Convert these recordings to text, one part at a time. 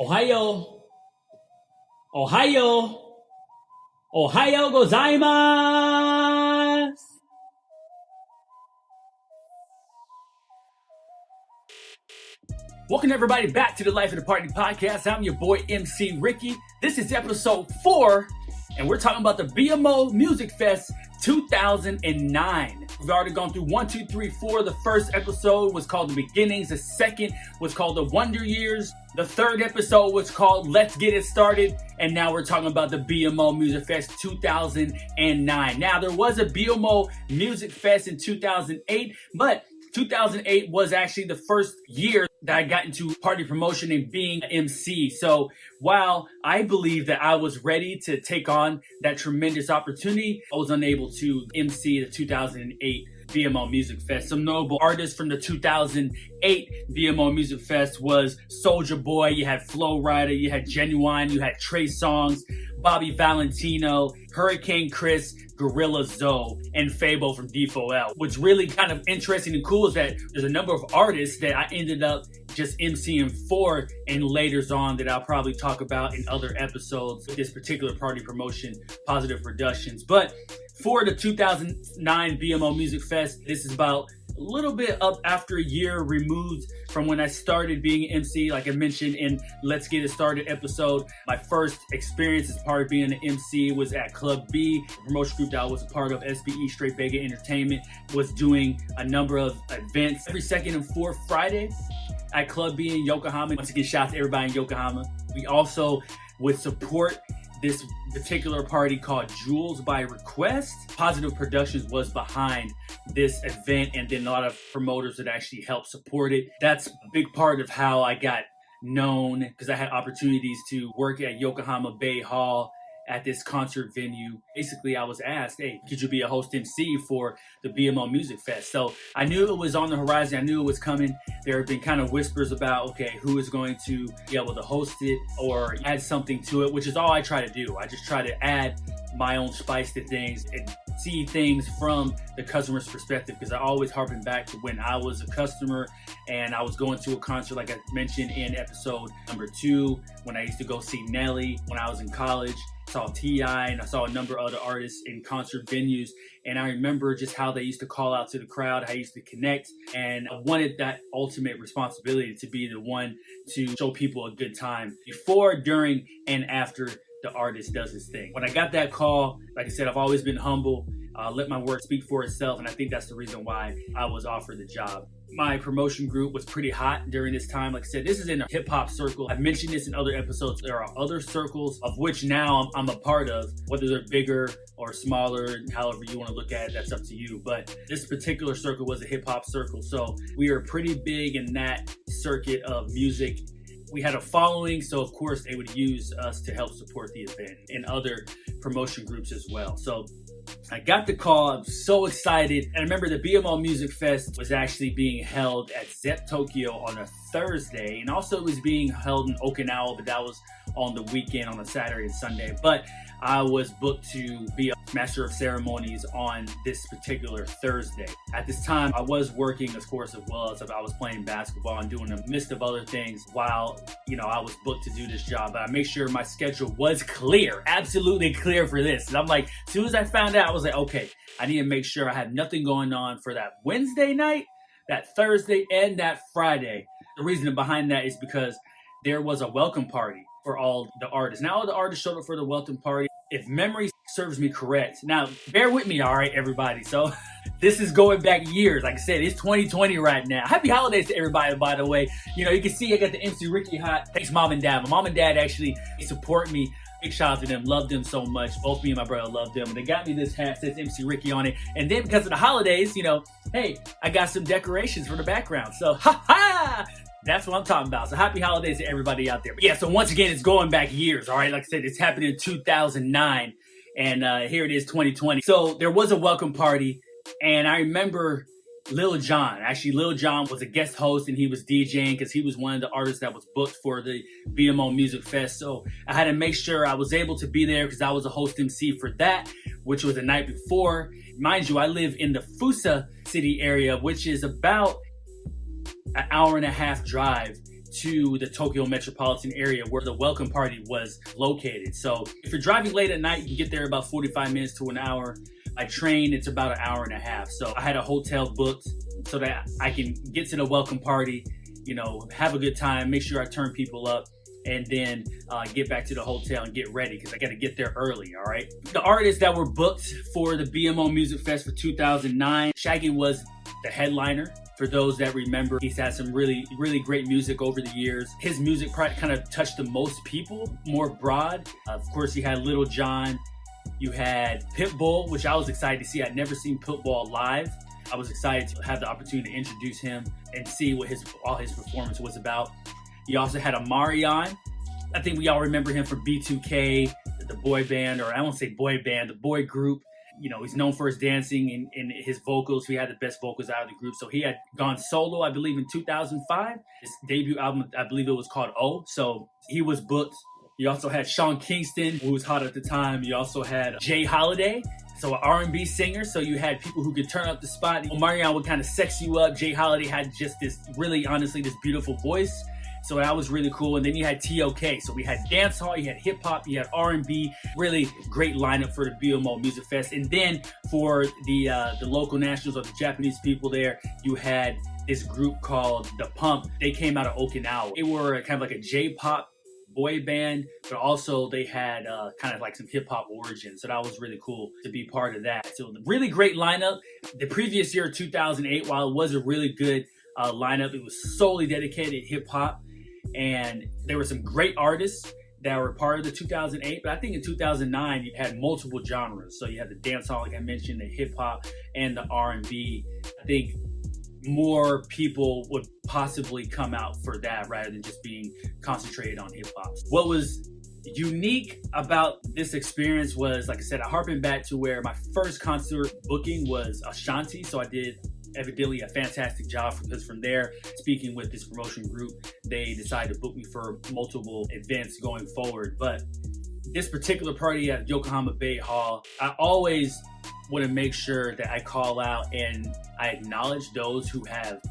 Ohio, Ohio, Ohio gozaimasu. Welcome everybody back to the Life of the Party podcast. I'm your boy MC Ricky. This is episode 4, and we're talking about the BMO Music Fest 2009. We've already gone through 1, 2, 3, 4. The first episode was called The Beginnings. The second was called The Wonder Years. The third episode was called Let's Get It Started. And now we're talking about the BMO Music Fest 2009. Now, there was a BMO Music Fest in 2008, but 2008 was actually the first year that I got into party promotion and being an MC. So while I believe that I was ready to take on that tremendous opportunity, I was unable to MC the 2008 BMO Music Fest. Some notable artists from the 2008 BMO Music Fest was Soulja Boy, you had Flo Rida, you had Genuine, you had Trey Songz, Bobby Valentino, Hurricane Chris, Gorilla Zoe, and Fabo from D4L. What's really kind of interesting and cool is that there's a number of artists that I ended up just MCing for and later on that I'll probably talk about in other episodes of this particular party promotion, Positive Productions. But for the 2009 BMO Music Fest, this is about a little bit up after a year removed from when I started being an MC. Like I mentioned in Let's Get It Started episode, my first experience as part of being an MC was at Club B, the promotion group that I was a part of. SBE, Straight Vega Entertainment, was doing a number of events every second and fourth Friday at Club B in Yokohama. Once again, shout out to everybody in Yokohama. We also would support this particular party called Jewels by Request. Positive Productions was behind this event, and then a lot of promoters that actually helped support it. That's a big part of how I got known, because I had opportunities to work at Yokohama Bay Hall at this concert venue. Basically, I was asked, hey, could you be a host MC for the BMO Music Fest? So I knew it was on the horizon. I knew it was coming. There have been kind of whispers about, okay, who is going to be able to host it or add something to it, which is all I try to do. I just try to add my own spice to things and see things from the customer's perspective, because I always harken back to when I was a customer and I was going to a concert, like I mentioned in episode number 2, when I used to go see Nelly when I was in college. Saw T.I. and I saw a number of other artists in concert venues, and I remember just how they used to call out to the crowd, how I used to connect, and I wanted that ultimate responsibility to be the one to show people a good time before, during, and after the artist does his thing. When I got that call, like I said, I've always been humble, let my work speak for itself, and I think that's the reason why I was offered the job. My promotion group was pretty hot during this time. Like I said, this is in a hip-hop circle. I've mentioned this in other episodes. There are other circles of which now I'm a part of, whether they're bigger or smaller, however you want to look at it, that's up to you. But this particular circle was a hip-hop circle, so we are pretty big in that circuit of music. We had a following, so of course they would use us to help support the event, and other promotion groups as well. So I got the call. I'm so excited. And I remember the BMO Music Fest was actually being held at ZEP Tokyo on a Thursday, and also it was being held in Okinawa, but that was on the weekend, on a Saturday and Sunday. But I was booked to be a master of ceremonies on this particular Thursday. At this time, I was working, of course, as well as I was playing basketball and doing a mist of other things while, I was booked to do this job. But I made sure my schedule was clear, absolutely clear for this. And I'm like, as soon as I found out, I was like, okay, I need to make sure I have nothing going on for that Wednesday night, that Thursday, and that Friday. The reason behind that is because there was a welcome party for all the artists. Now all the artists showed up for the welcome party. If memory serves me correct. Now, bear with me, all right, everybody. So this is going back years. Like I said, it's 2020 right now. Happy holidays to everybody, by the way. You can see I got the MC Ricky hat. Thanks, Mom and Dad. My mom and dad actually support me. Big shout out to them. Love them so much. Both me and my brother love them. And they got me this hat, says MC Ricky on it. And then because of the holidays, hey, I got some decorations for the background. So, that's what I'm talking about. So happy holidays to everybody out there. But yeah, so once again, it's going back years, all right? Like I said, it's happened in 2009, and here it is, 2020. So there was a welcome party, and I remember Lil Jon. Actually, Lil Jon was a guest host, and he was DJing because he was one of the artists that was booked for the BMO Music Fest. So I had to make sure I was able to be there because I was a host MC for that, which was the night before. Mind you, I live in the Fusa City area, which is about an hour and a half drive to the Tokyo metropolitan area where the welcome party was located. So if you're driving late at night, you can get there about 45 minutes to an hour. By train, it's about an hour and a half. So I had a hotel booked so that I can get to the welcome party, have a good time, make sure I turn people up, and then get back to the hotel and get ready because I got to get there early, all right? The artists that were booked for the BMO Music Fest for 2009, Shaggy was the headliner. For those that remember, he's had some really, really great music over the years. His music probably kind of touched the most people, more broad. Of course, you had Little John. You had Pitbull, which I was excited to see. I'd never seen Pitbull live. I was excited to have the opportunity to introduce him and see what all his performance was about. You also had Omarion. I think we all remember him from B2K, the boy band, or I won't say boy band, the boy group. He's known for his dancing and his vocals. He had the best vocals out of the group. So he had gone solo, I believe, in 2005. His debut album, I believe it was called O. So he was booked. You also had Sean Kingston, who was hot at the time. You also had Jay Holiday, so an R&B singer. So you had people who could turn up the spot. Omarion would kind of sex you up. Jay Holiday had just this really, honestly, this beautiful voice. So that was really cool. And then you had TOK. So we had dancehall, you had hip hop, you had R&B. Really great lineup for the BMO Music Fest. And then for the local nationals or the Japanese people there, you had this group called The Pump. They came out of Okinawa. They were kind of like a J-pop boy band, but also they had kind of like some hip hop origin. So that was really cool to be part of that. So really great lineup. The previous year, 2008, while it was a really good lineup, it was solely dedicated to hip hop. And there were some great artists that were part of the 2008, but I think in 2009 you had multiple genres. So you had the dancehall, like I mentioned, the hip hop and the R&B. I think more people would possibly come out for that rather than just being concentrated on hip hop. What was unique about this experience was, like I said, I harkened back to where my first concert booking was Ashanti. So I did evidently a fantastic job because from there, speaking with this promotion group, they decided to book me for multiple events going forward. But this particular party at Yokohama Bay Hall, I always want to make sure that I call out and I acknowledge those who have,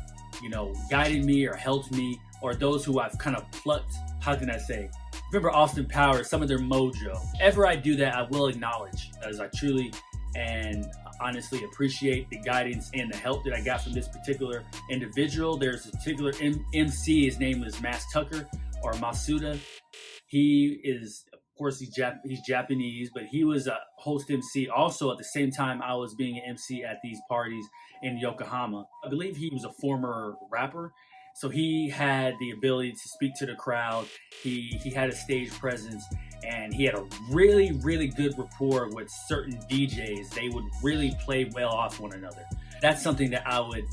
guided me or helped me, or those who I've kind of plucked. How can I say? Remember Austin Powers, some of their mojo. Ever I do that, I will acknowledge, as I truly and honestly appreciate the guidance and the help that I got from this particular individual. There's a particular MC, his name is Mas Tucker or Masuda. He is, of course, he's Japanese, but he was a host MC also at the same time I was being an MC at these parties in Yokohama. I believe he was a former rapper, so he had the ability to speak to the crowd. He had a stage presence, and he had a really, really good rapport with certain DJs. They would really play well off one another. That's something that I would,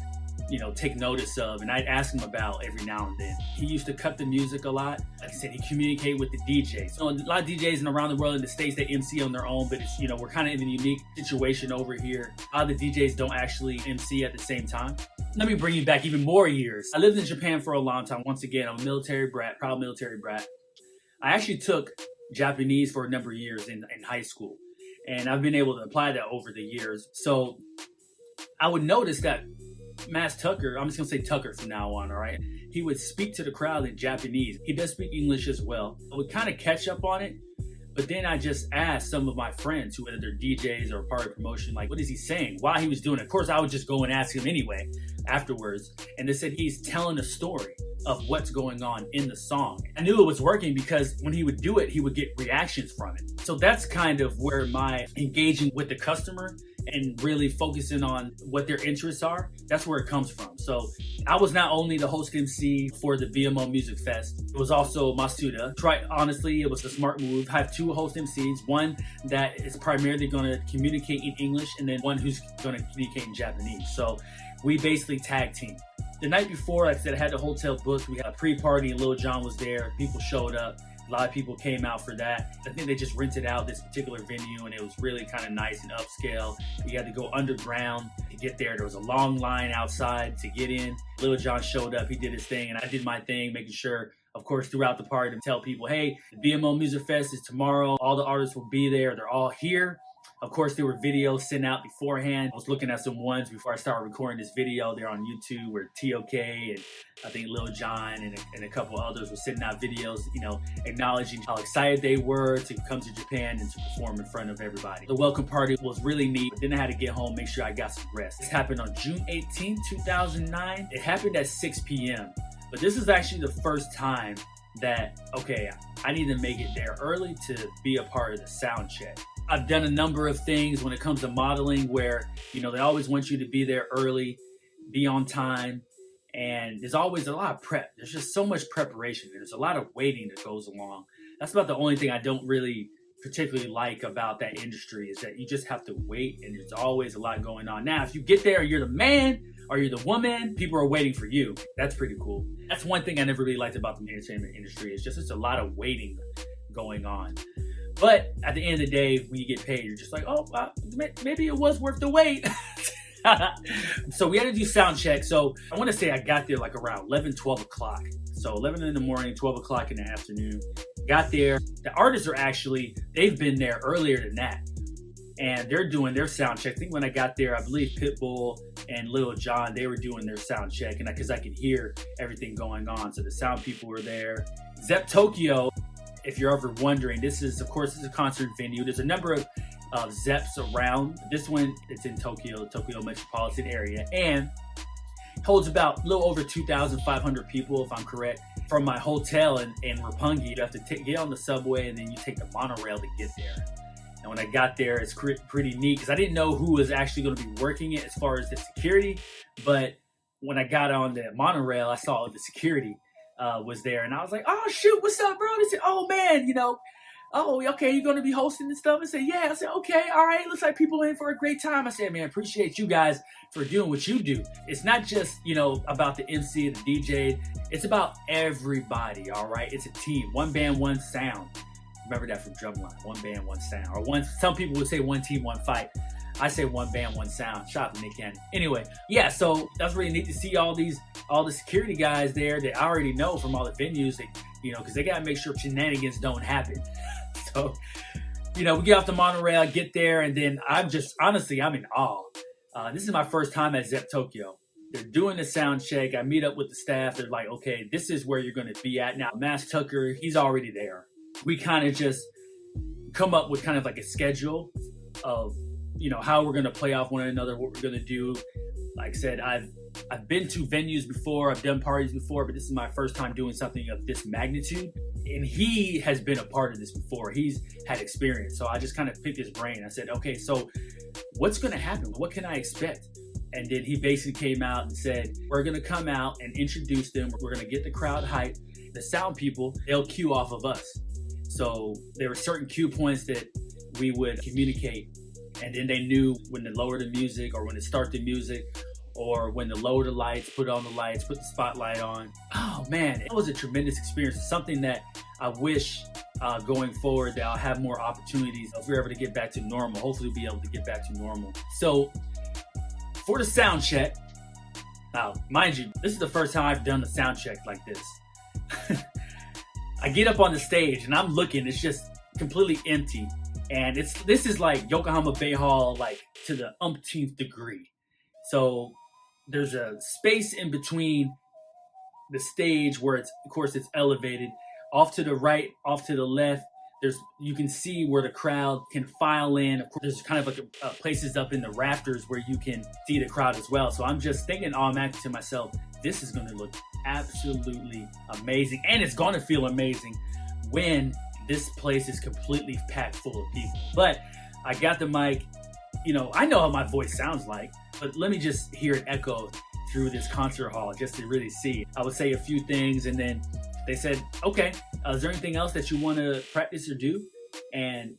take notice of, and I'd ask him about every now and then. He used to cut the music a lot. Like I said, he communicated with the DJs. So a lot of DJs and around the world in the States, they MC on their own, but it's, we're kind of in a unique situation over here. A lot of the DJs don't actually MC at the same time. Let me bring you back even more years. I lived in Japan for a long time. Once again, I'm a military brat, proud military brat. I actually took Japanese for a number of years in high school, and I've been able to apply that over the years. So I would notice that Mas Tucker, I'm just gonna say Tucker from now on, all right? He would speak to the crowd in Japanese. He does speak English as well. I would kind of catch up on it, but then I just asked some of my friends, whether they're DJs or part of promotion, like, what is he saying while he was doing it? Of course, I would just go and ask him anyway afterwards, and they said he's telling a story of what's going on in the song. I knew it was working because when he would do it, he would get reactions from it. So that's kind of where my engaging with the customer and really focusing on what their interests are, that's where it comes from. So I was not only the host MC for the BMO Music Fest, it was also Masuda. Honestly, it was a smart move. I have two host MCs, one that is primarily going to communicate in English and then one who's going to communicate in Japanese. So we basically tag team. The night before, like I said, I had the hotel booked. We had a pre-party and Lil Jon was there. People showed up. A lot of people came out for that. I think they just rented out this particular venue and it was really kind of nice and upscale. You had to go underground to get there. There was a long line outside to get in. Lil Jon showed up. He did his thing and I did my thing, making sure, of course, throughout the party to tell people, hey, the BMO Music Fest is tomorrow. All the artists will be there. They're all here. Of course, there were videos sent out beforehand. I was looking at some ones before I started recording this video. They're on YouTube, where TOK and I think Lil Jon and a couple others were sending out videos, acknowledging how excited they were to come to Japan and to perform in front of everybody. The welcome party was really neat, but then I had to get home, make sure I got some rest. This happened on June 18, 2009. It happened at 6 p.m. But this is actually the first time that, okay, I need to make it there early to be a part of the sound check. I've done a number of things when it comes to modeling where, they always want you to be there early, be on time, and there's always a lot of prep. There's just so much preparation. There's a lot of waiting that goes along. That's about the only thing I don't really particularly like about that industry, is that you just have to wait, and there's always a lot going on. Now, if you get there and you're the man or you're the woman, people are waiting for you. That's pretty cool. That's one thing I never really liked about the entertainment industry. It's a lot of waiting going on. But at the end of the day, when you get paid, you're just like, oh, maybe it was worth the wait. So we had to do sound check. So I want to say I got there like around 11, 12 o'clock. So 11 in the morning, 12 o'clock in the afternoon. Got there. The artists are they've been there earlier than that. And they're doing their sound check. I think when I got there, I believe Pitbull and Lil Jon, they were doing their sound check. And because I could hear everything going on. So the sound people were there. Zepp Tokyo, if you're ever wondering, this is a concert venue. There's a number of Zepps around. This one, it's in Tokyo metropolitan area, and holds about a little over 2,500 people, if I'm correct. From my hotel in Roppongi, you have to get on the subway, and then you take the monorail to get there. And when I got there, it's pretty neat, because I didn't know who was actually going to be working it as far as the security. But when I got on the monorail, I saw the security was there, and I was like, oh shoot, what's up, bro? They said, oh man, oh, okay, you're going to be hosting and stuff? I said, yeah. I said, okay, all right, looks like people are in for a great time. I said, man, appreciate you guys for doing what you do. It's not just, about the MC and the DJ. It's about everybody, all right? It's a team. One band, one sound. Remember that from Drumline. One band, one sound. Or some people would say one team, one fight. I say one band, one sound. Shout out to Nick Cannon. Anyway, yeah, so that's really neat to see all the security guys there that I already know from all the venues that, because they got to make sure shenanigans don't happen. So, we get off the monorail, I get there, and then I'm in awe. This is my first time at Zepp Tokyo. They're doing the sound check. I meet up with the staff. They're like, okay, this is where you're going to be at. Now, Mass Tucker, he's already there. We kind of just come up with kind of like a schedule of, how we're going to play off one another, what we're going to do. Like I said, I've been to venues before, I've done parties before, but this is my first time doing something of this magnitude. And he has been a part of this before. He's had experience. So I just kind of picked his brain. I said, okay, so what's going to happen? What can I expect? And then he basically came out and said, we're going to come out and introduce them. We're going to get the crowd hyped. The sound people, they'll cue off of us. So there were certain cue points that we would communicate. And then they knew when to lower the music, or when to start the music, or when to lower the lights, put on the lights, put the spotlight on. Oh man, it was a tremendous experience. It's something that I wish going forward that I'll have more opportunities if we're ever to get back to normal. Hopefully we'll be able to get back to normal. So for the sound check, now mind you, this is the first time I've done the sound check like this. I get up on the stage and I'm looking, it's just completely empty. And this is like Yokohama Bay Hall, like to the umpteenth degree. So there's a space in between the stage where it's elevated. Off to the right, off to the left, you can see where the crowd can file in. Of course, there's kind of like places up in the rafters where you can see the crowd as well. So I'm just thinking automatically to myself, this is going to look absolutely amazing. And it's going to feel amazing when this place is completely packed full of people. But I got the mic. I know how my voice sounds like, but let me just hear it echo through this concert hall just to really see. I would say a few things, and then they said, okay, is there anything else that you want to practice or do? And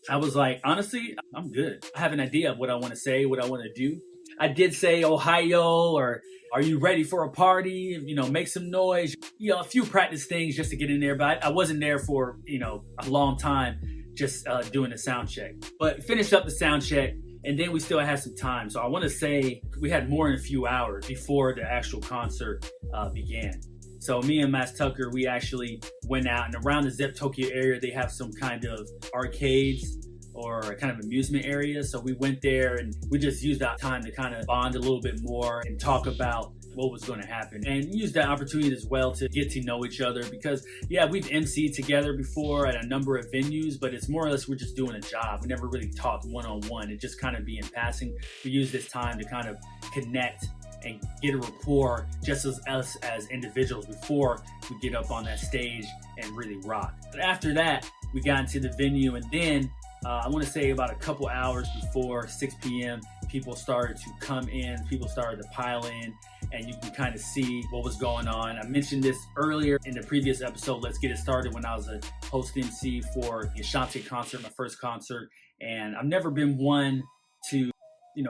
I was like, honestly, I'm good. I have an idea of what I want to say, what I want to do. I did say Ohio, or are you ready for a party? Make some noise. A few practice things just to get in there. But I wasn't there for, a long time just doing the sound check. But finished up the sound check, and then we still had some time. So I want to say we had more than a few hours before the actual concert began. So me and Mass Tucker, we actually went out, and around the Zepp Tokyo area, they have some kind of arcades or a kind of amusement area. So we went there and we just used that time to kind of bond a little bit more and talk about what was going to happen, and use that opportunity as well to get to know each other, because yeah, we've MC'd together before at a number of venues, but it's more or less we're just doing a job. We never really talked one-on-one. It just kind of be in passing. We use this time to kind of connect and get a rapport just as us as individuals before we get up on that stage and really rock. But after that, we got into the venue, and then I want to say about a couple hours before 6 p.m., people started to come in, people started to pile in, and you can kind of see what was going on. I mentioned this earlier in the previous episode, Let's Get It Started, when I was a host MC for the Ashanti concert, my first concert, and I've never been one to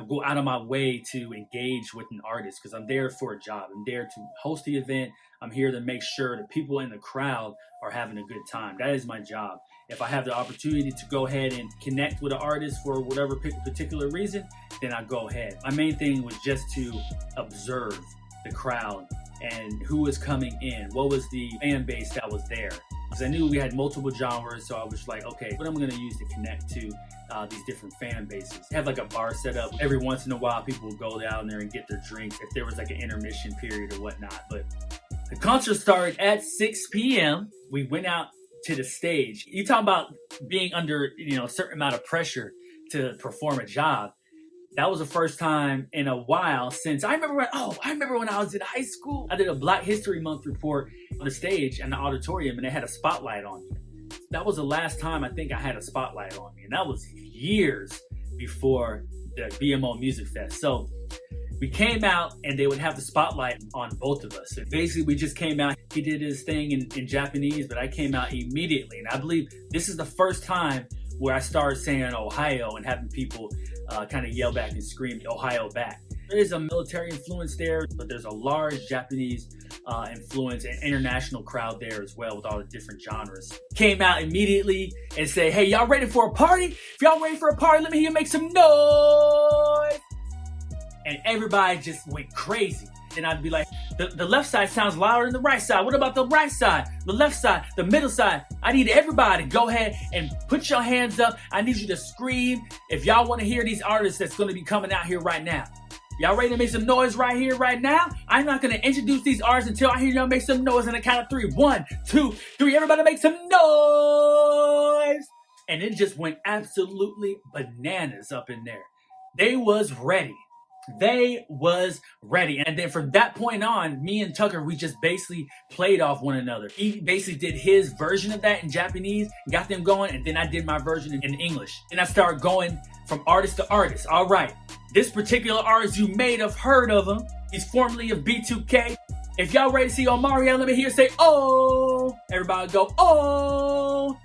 go out of my way to engage with an artist, because I'm there for a job. I'm there to host the event. I'm here to make sure the people in the crowd are having a good time. That is my job. If I have the opportunity to go ahead and connect with an artist for whatever particular reason, then I go ahead. My main thing was just to observe the crowd and who was coming in, what was the fan base that was there. Because I knew we had multiple genres, so I was like, okay, what am I going to use to connect to these different fan bases? I have like a bar set up. Every once in a while, people would go down there and get their drinks if there was like an intermission period or whatnot. But the concert started at 6 p.m. We went out to the stage. You talk about being under, a certain amount of pressure to perform a job. That was the first time in a while since I remember when I was in high school. I did a Black History Month report on the stage in the auditorium, and they had a spotlight on me. That was the last time I think I had a spotlight on me, and that was years before the BMO Music Fest. So we came out, and they would have the spotlight on both of us. And basically, we just came out. He did his thing in Japanese, but I came out immediately. And I believe this is the first time where I started saying Ohio and having people kind of yell back and scream Ohio back. There is a military influence there, but there's a large Japanese influence and international crowd there as well, with all the different genres. Came out immediately and say, hey, y'all ready for a party? If y'all ready for a party, let me hear you make some noise. And everybody just went crazy. And I'd be like, the left side sounds louder than the right side. What about the right side, the left side, the middle side? I need everybody to go ahead and put your hands up. I need you to scream if y'all want to hear these artists that's going to be coming out here right now. Y'all ready to make some noise right here, right now? I'm not going to introduce these artists until I hear y'all make some noise on the count of 3. 1, 2, 3. Everybody make some noise. And it just went absolutely bananas up in there. They was ready. And then from that point on, me and Tucker, we just basically played off one another. He basically did his version of that in Japanese, got them going, and then I did my version in English. And I started going from artist to artist. All right, this particular artist, you may have heard of him. He's formerly of B2K. If y'all ready to see Omarion, let me hear say, oh. Everybody go, oh.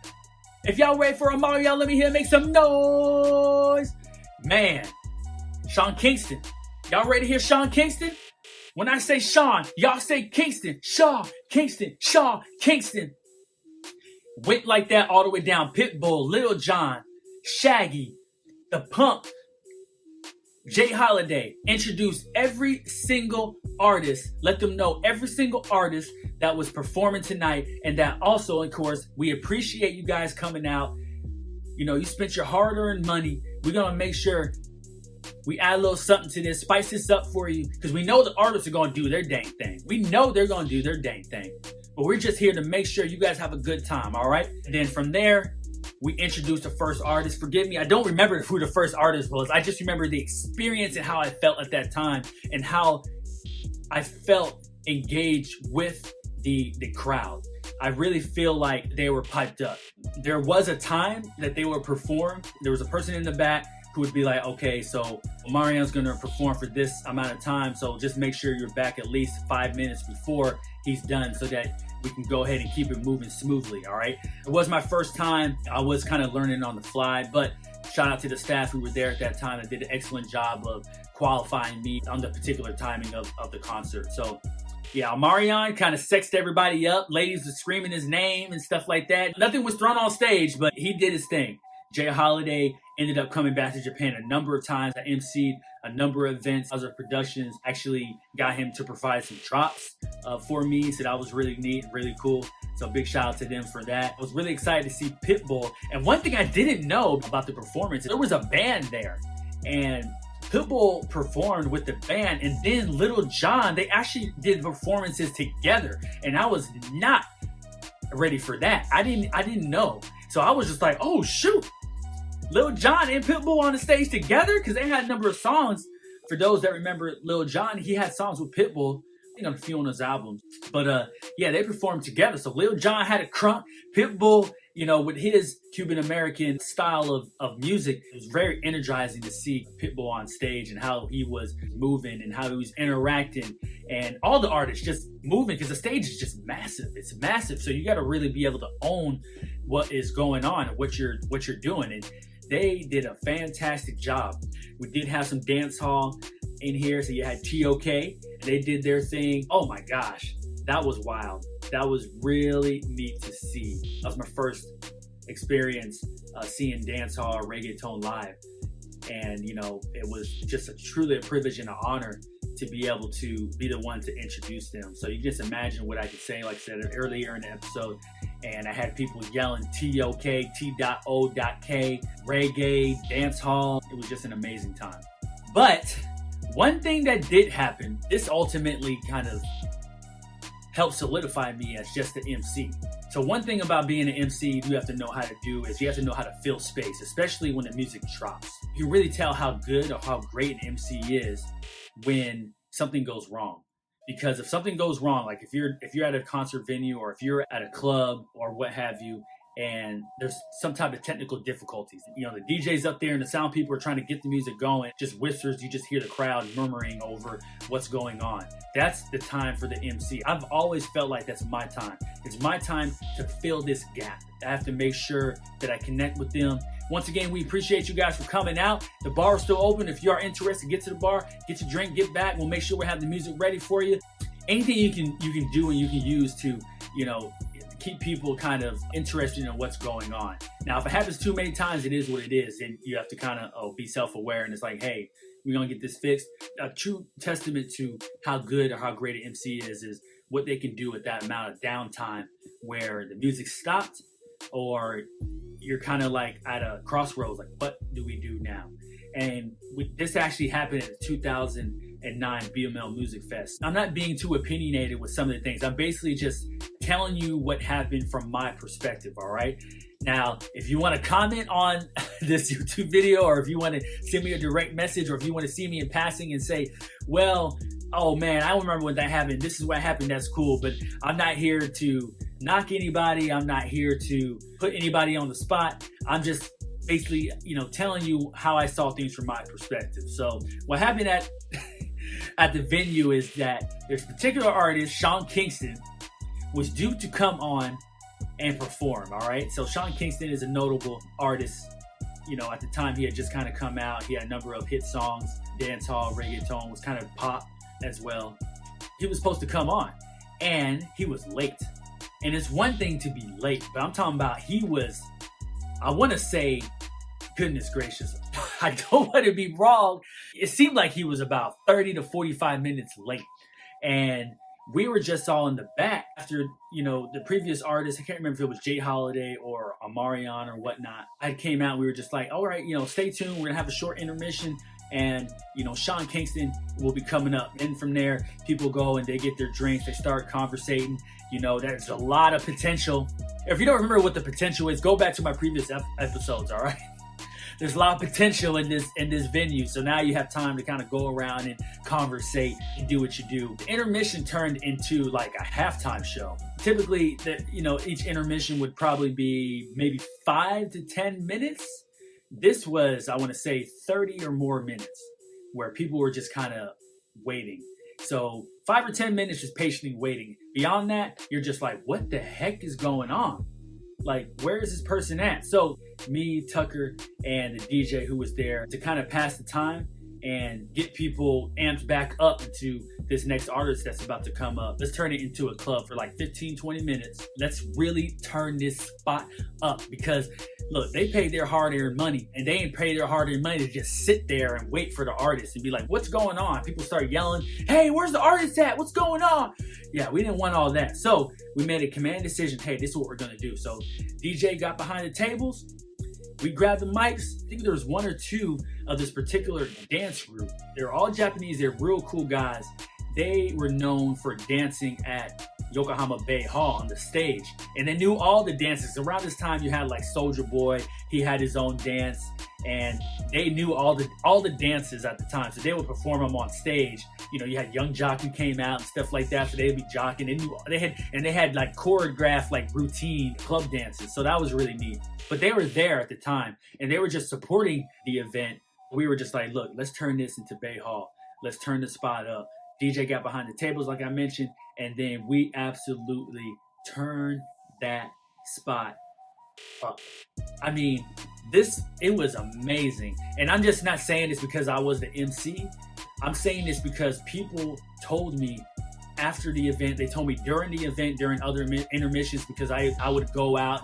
If y'all ready for Omarion, let me hear make some noise. Man. Sean Kingston. Y'all ready to hear Sean Kingston? When I say Sean, y'all say Kingston. Shaw, Kingston, Shaw, Kingston. Went like that all the way down. Pitbull, Lil Jon, Shaggy, The Pump, Jay Holiday. Introduced every single artist. Let them know every single artist that was performing tonight. And that also, of course, we appreciate you guys coming out. You spent your hard-earned money. We're going to make sure we add a little something to this, spice this up for you, because we know the artists are going to do their dang thing. We know they're going to do their dang thing. But we're just here to make sure you guys have a good time, all right? And then from there, we introduced the first artist. Forgive me, I don't remember who the first artist was. I just remember the experience and how I felt at that time and how I felt engaged with the crowd. I really feel like they were piped up. There was a time that they would perform. There was a person in the back who would be like, okay, so Marion's going to perform for this amount of time, so just make sure you're back at least 5 minutes before he's done so that we can go ahead and keep it moving smoothly, all right? It was my first time. I was kind of learning on the fly, but shout out to the staff who were there at that time that did an excellent job of qualifying me on the particular timing of the concert. So yeah, Omarion kind of sexed everybody up. Ladies were screaming his name and stuff like that. Nothing was thrown on stage, but he did his thing. Jay Holiday ended up coming back to Japan a number of times. I emceed a number of events. Other productions actually got him to provide some drops for me. So that was really neat, really cool. So big shout out to them for that. I was really excited to see Pitbull. And one thing I didn't know about the performance, there was a band there. And Pitbull performed with the band, and then Lil Jon, they actually did performances together. And I was not ready for that. I didn't know. So I was just like, oh shoot, Lil Jon and Pitbull on the stage together? Because they had a number of songs. For those that remember Lil Jon, he had songs with Pitbull, a few on his albums. But yeah, they performed together. So Lil Jon had a crunk. Pitbull, with his Cuban American style of music, it was very energizing to see Pitbull on stage and how he was moving and how he was interacting, and all the artists just moving, because the stage is just massive. It's massive. So you got to really be able to own what is going on and what you're doing. And they did a fantastic job. We did have some dance hall in here. So you had TOK, they did their thing. Oh my gosh, that was wild. That was really neat to see. That was my first experience seeing dancehall reggaeton live. And it was just truly a privilege and an honor to be able to be the one to introduce them. So you just imagine what I could say, like I said earlier in the episode. And I had people yelling TOK, T.O.K, reggae, dancehall. It was just an amazing time. But one thing that did happen, this ultimately kind of helped solidify me as just an MC. So one thing about being an MC you have to know how to do is you have to know how to fill space, especially when the music drops. You can really tell how good or how great an MC is when something goes wrong. Because if something goes wrong, like if you're at a concert venue or if you're at a club or what have you, and there's some type of technical difficulties, the DJ's up there and the sound people are trying to get the music going, just whispers, you just hear the crowd murmuring over what's going on. That's the time for the MC. I've always felt like that's my time. It's my time to fill this gap. I have to make sure that I connect with them. Once again, we appreciate you guys for coming out. The bar is still open. If you are interested, get to the bar, get your drink, get back. We'll make sure we have the music ready for you. Anything you can do and you can use to, keep people kind of interested in what's going on. Now, if it happens too many times, it is what it is. And you have to kind of be self-aware. And it's like, hey, we're going to get this fixed. A true testament to how good or how great an MC is what they can do with that amount of downtime where the music stopped or you're kind of like at a crossroads, like, what do we do now? And this actually happened at the 2009 BMO Music Fest. I'm not being too opinionated with some of the things. I'm basically just telling you what happened from my perspective, all right? Now, if you want to comment on this YouTube video, or if you want to send me a direct message, or if you want to see me in passing and say, well, oh man, I don't remember when that happened. This is what happened. That's cool. But I'm not here to knock anybody. I'm not here to put anybody on the spot. I'm just basically, telling you how I saw things from my perspective. So what happened at the venue is that there's a particular artist, Sean Kingston, was due to come on and perform, all right? So Sean Kingston is a notable artist. At the time he had just kind of come out. He had a number of hit songs, dancehall, reggaeton, was kind of pop as well. He was supposed to come on, and he was late. And it's one thing to be late, but I'm talking about he was, I want to say, goodness gracious, I don't want to be wrong. It seemed like he was about 30 to 45 minutes late. And we were just all in the back after, the previous artist. I can't remember if it was Jay Holiday or Amarion or whatnot. I came out, we were just like, all right, stay tuned. We're going to have a short intermission. And, Sean Kingston will be coming up. And from there, people go and they get their drinks. They start conversating. There's a lot of potential. If you don't remember what the potential is, go back to my previous episodes, all right? There's a lot of potential in this venue. So now you have time to kind of go around and conversate and do what you do. The intermission turned into like a halftime show. Typically, each intermission would probably be maybe 5 to 10 minutes. This was, I want to say, 30 or more minutes where people were just kind of waiting. So 5 or 10 minutes just patiently waiting. Beyond that, you're just like, what the heck is going on? Like, where is this person at? So me, Tucker, and the DJ who was there to kind of pass the time and get people amped back up into this next artist that's about to come up, let's turn it into a club for like 15, 20 minutes. Let's really turn this spot up because look, they paid their hard-earned money and they ain't paid their hard-earned money to just sit there and wait for the artist and be like, what's going on? People start yelling, hey, where's the artist at? What's going on? Yeah, we didn't want all that. So we made a command decision. Hey, this is what we're gonna do. So DJ got behind the tables. We grabbed the mics. I think there was one or two of this particular dance group. They're all Japanese. They're real cool guys. They were known for dancing at Yokohama Bay Hall on the stage. And they knew all the dances. Around this time, you had like Soulja Boy. He had his own dance. And they knew all the dances at the time. So they would perform them on stage. You know, you had Young Jock who came out and stuff like that. So they'd be jocking. They had like choreographed like routine club dances. So that was really neat. But they were there at the time and they were just supporting the event. We were just like, look, let's turn this into Bay Hall. Let's turn the spot up. DJ got behind the tables, like I mentioned, and then we absolutely turned that spot up. I mean, it was amazing. And I'm just not saying this because I was the MC. I'm saying this because people told me after the event, they told me during the event, during other intermissions, because I would go out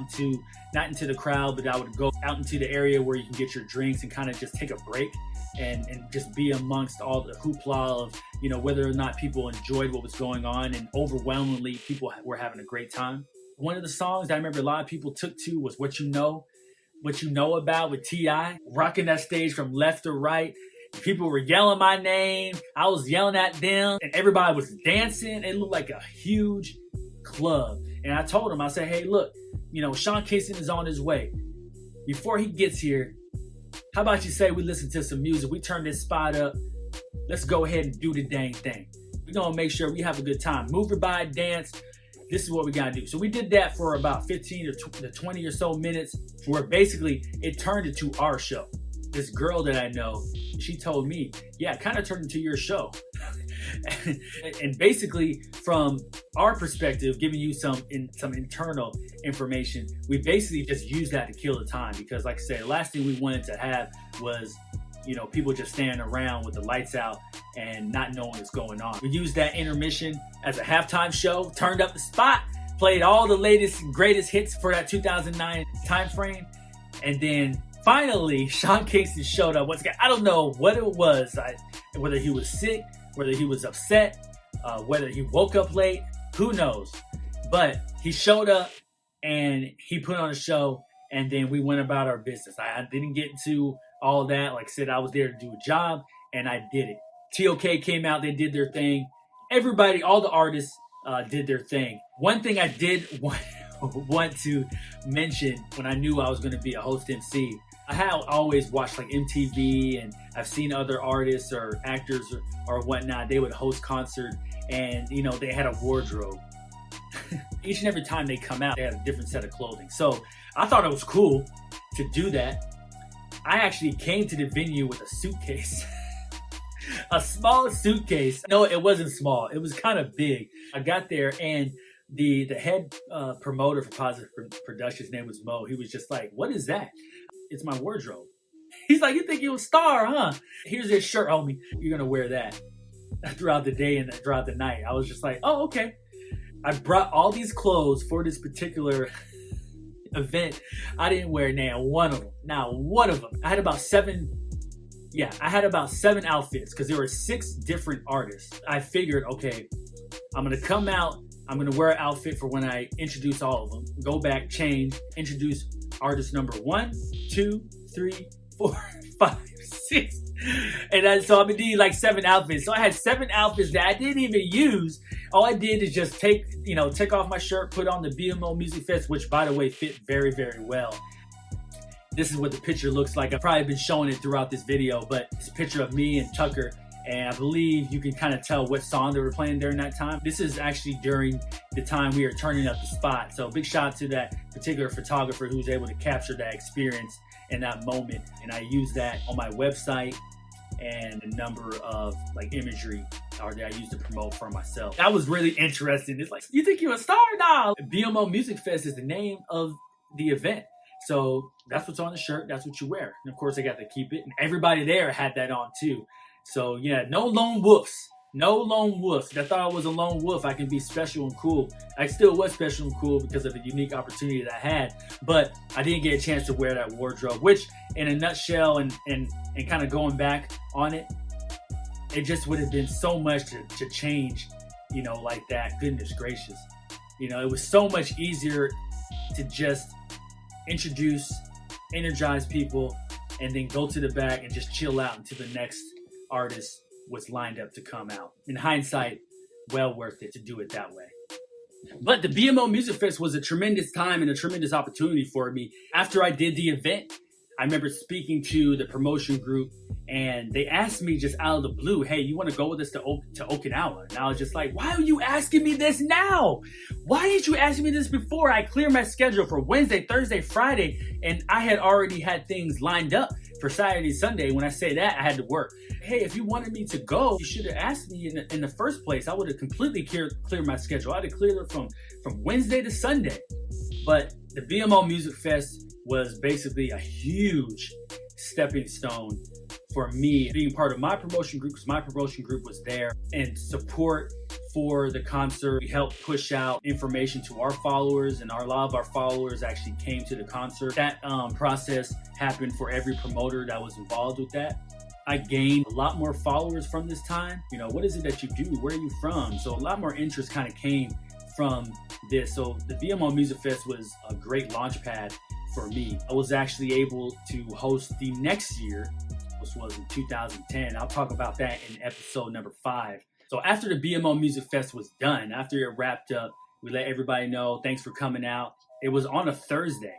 not into the crowd, but I would go out into the area where you can get your drinks and kind of just take a break and just be amongst all the hoopla of, you know, whether or not people enjoyed what was going on. And overwhelmingly, people were having a great time. One of the songs that I remember a lot of people took to was What You Know About with T.I. Rocking that stage from left to right. People were yelling my name. I was yelling at them and everybody was dancing. It looked like a huge club. And I told him, I said, hey, look, you know, Sean Kingston is on his way. Before he gets here, how about you say we listen to some music? We turn this spot up. Let's go ahead and do the dang thing. We're going to make sure we have a good time. Move your body, dance. This is what we got to do. So we did that for about 15 to 20 or so minutes where basically it turned into our show. This girl that I know, she told me, yeah, it kind of turned into your show. And basically from our perspective, giving you some internal information, we basically just used that to kill the time because like I said, the last thing we wanted to have was, you know, people just standing around with the lights out and not knowing what's going on. We used that intermission as a halftime show, turned up the spot, played all the latest and greatest hits for that 2009 time frame, and then finally Sean Kingston showed up once again. I don't know what it was, whether he was sick, whether he was upset, whether he woke up late, who knows. But he showed up and he put on a show and then we went about our business. I didn't get into all that. Like I said, I was there to do a job and I did it. TOK came out, they did their thing. Everybody, all the artists did their thing. One thing I did want to mention when I knew I was going to be a host MC, I had always watched like MTV and I've seen other artists or actors or whatnot. They would host concerts and, you know, they had a wardrobe. Each and every time they come out, they had a different set of clothing. So I thought it was cool to do that. I actually came to the venue with a suitcase, a small suitcase. No, it wasn't small. It was kind of big. I got there and the head promoter for Positive Productions, his name was Mo. He was just like, what is that? It's my wardrobe. He's like, you think you're a star, huh? Here's this shirt, homie. You're going to wear that throughout the day and throughout the night. I was just like, oh, okay. I brought all these clothes for this particular event. I didn't wear now one of them. Not one of them. I had about seven outfits because there were 6 different artists. I figured, okay, I'm going to come out. I'm going to wear an outfit for when I introduce all of them. Go back, change, introduce artist number 1, 2, 3, 4, 5, 6. And so I'm going to need like 7 outfits. So I had 7 outfits that I didn't even use. All I did is just take off my shirt, put on the BMO Music Fest, which by the way fit very, very well. This is what the picture looks like. I've probably been showing it throughout this video, but it's a picture of me and Tucker. And I believe you can kind of tell what song they were playing during that time. This is actually during the time we were turning up the spot. So big shout out to that particular photographer who was able to capture that experience in that moment. And I use that on my website and a number of like imagery that I used to promote for myself. That was really interesting. It's like, you think you're a star? Nah. BMO Music Fest is the name of the event. So that's what's on the shirt. That's what you wear. And of course I got to keep it. And everybody there had that on too. So yeah, no lone wolves. No lone wolf. I thought I was a lone wolf. I can be special and cool. I still was special and cool because of a unique opportunity that I had, but I didn't get a chance to wear that wardrobe, which in a nutshell and kind of going back on it, it just would have been so much to change, like that. Goodness gracious. It was so much easier to just introduce, energize people, and then go to the back and just chill out until the next artist was lined up to come out. In hindsight, well worth it to do it that way. But the BMO Music Fest was a tremendous time and a tremendous opportunity for me. After I did the event, I remember speaking to the promotion group, and they asked me just out of the blue, hey, you want to go with us to Okinawa? And I was just like, why are you asking me this now? Why didn't you ask me this before? I cleared my schedule for Wednesday, Thursday, Friday, and I had already had things lined up for Saturday, Sunday. When I say that, I had to work. Hey, if you wanted me to go, you should have asked me in the first place. I would have completely cleared my schedule. I'd have cleared it from Wednesday to Sunday. But the BMO Music Fest was basically a huge stepping stone for me being part of my promotion group, because my promotion group was there, and support for the concert. We helped push out information to our followers, and a lot of our followers actually came to the concert. That process happened for every promoter that was involved with that. I gained a lot more followers from this time. What is it that you do? Where are you from? So a lot more interest kind of came from this. So the BMO Music Fest was a great launch pad for me. I was actually able to host the next year, which was in 2010. I'll talk about that in episode number 5. So after the BMO Music Fest was done, after it wrapped up, we let everybody know, thanks for coming out. It was on a Thursday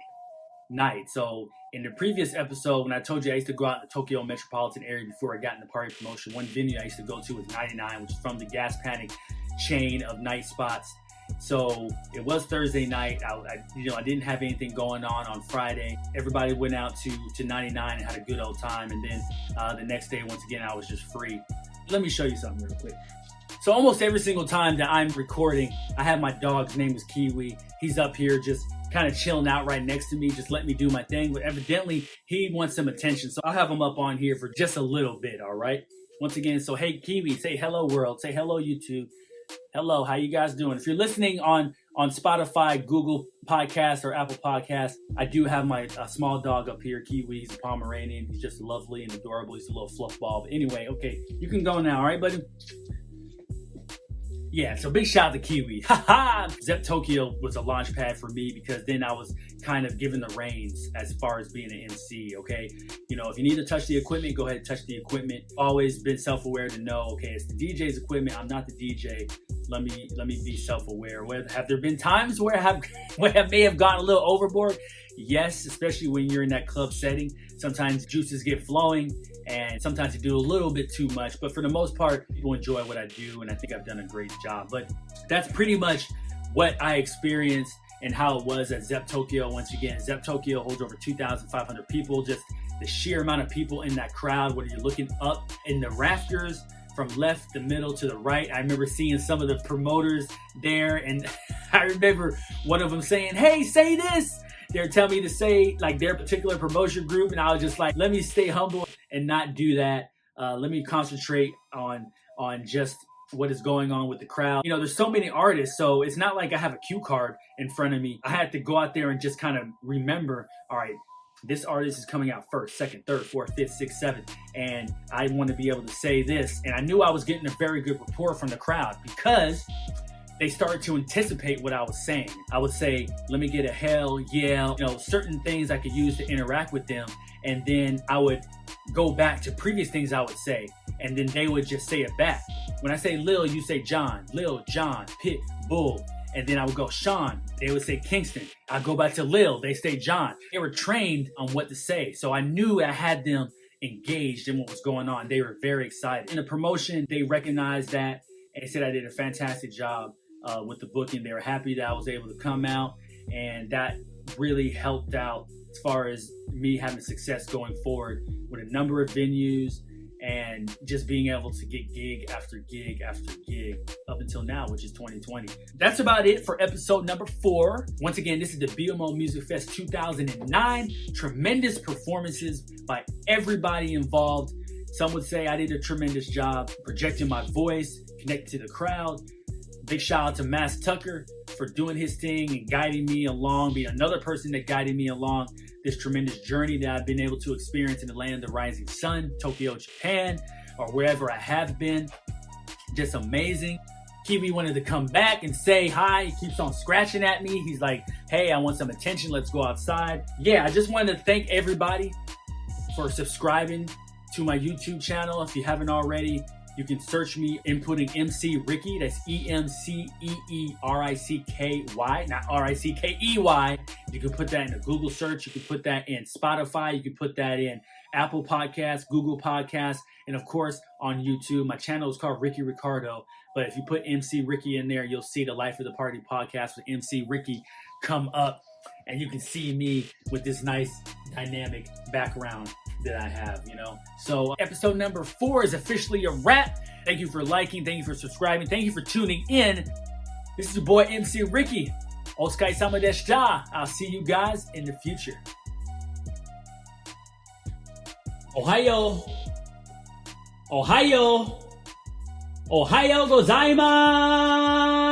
night. So in the previous episode, when I told you I used to go out in the Tokyo metropolitan area before I got into party promotion, one venue I used to go to was 99, which is from the Gas Panic chain of night spots. So it was Thursday night. I didn't have anything going on Friday. Everybody went out to 99 and had a good old time. And then the next day, once again, I was just free. Let me show you something real quick. So almost every single time that I'm recording, I have my dog. His name is Kiwi. He's up here just kind of chilling out right next to me, just let me do my thing. But evidently, he wants some attention. So I'll have him up on here for just a little bit, all right? Once again, so hey, Kiwi, say hello, world. Say hello, YouTube. Hello, how you guys doing? If you're listening on Spotify, Google Podcasts, or Apple Podcasts, I do have my small dog up here, Kiwi. He's a Pomeranian. He's just lovely and adorable. He's a little fluff ball. But anyway, okay, you can go now, all right, buddy? Yeah, so big shout out to Kiwi. Zep Tokyo was a launch pad for me because then I was kind of given the reins as far as being an MC, okay? If you need to touch the equipment, go ahead and touch the equipment. Always been self-aware to know, okay, it's the DJ's equipment. I'm not the DJ. Let me be self-aware. Have there been times where I may have gone a little overboard? Yes, especially when you're in that club setting. Sometimes juices get flowing, and sometimes you do a little bit too much. But for the most part, people enjoy what I do, and I think I've done a great job. But that's pretty much what I experienced and how it was at Zep Tokyo. Once again, Zep Tokyo holds over 2,500 people. Just the sheer amount of people in that crowd, whether you're looking up in the rafters, from left, the middle to the right. I remember seeing some of the promoters there, and I remember one of them saying, hey, say this. They're telling me to say like their particular promotion group, and I was just like, let me stay humble and not do that. Let me concentrate on just what is going on with the crowd. There's so many artists, so it's not like I have a cue card in front of me. I had to go out there and just kind of remember, all right, this artist is coming out first, second, third, fourth, fifth, sixth, seventh, and I want to be able to say this. And I knew I was getting a very good rapport from the crowd because they started to anticipate what I was saying. I would say, let me get a hell yeah, certain things I could use to interact with them. And then I would go back to previous things I would say, and then they would just say it back. When I say Lil, you say John. Lil, John, Pit, Bull. And then I would go Sean. They would say Kingston. I'd go back to Lil. They say John. They were trained on what to say. So I knew I had them engaged in what was going on. They were very excited. In the promotion, they recognized that, and they said I did a fantastic job with the booking. They were happy that I was able to come out, and that really helped out as far as me having success going forward with a number of venues and just being able to get gig after gig after gig up until now, which is 2020. That's about it for episode number 4. Once again, this is the BMO Music Fest 2009. Tremendous performances by everybody involved. Some would say I did a tremendous job projecting my voice, connecting to the crowd. Big shout out to Mass Tucker for doing his thing and guiding me along, being another person that guided me along this tremendous journey that I've been able to experience in the land of the rising sun, Tokyo, Japan, or wherever I have been. Just amazing. Kiwi wanted to come back and say hi. He keeps on scratching at me. He's like, hey, I want some attention. Let's go outside. Yeah, I just wanted to thank everybody for subscribing to my YouTube channel. If you haven't already, you can search me inputting MC Ricky. That's EMCEERICKY, not RICKEY. You can put that in a Google search. You can put that in Spotify. You can put that in Apple Podcasts, Google Podcasts, and of course on YouTube. My channel is called Ricky Ricardo. But if you put MC Ricky in there, you'll see the Life of the Party podcast with MC Ricky come up. And you can see me with this nice dynamic background that I have, So episode number 4 is officially a wrap. Thank you for liking. Thank you for subscribing. Thank you for tuning in. This is your boy MC Ricky. Osukai sama deshita. I'll see you guys in the future. Ohayo. Ohayo. Ohayo gozaimasu.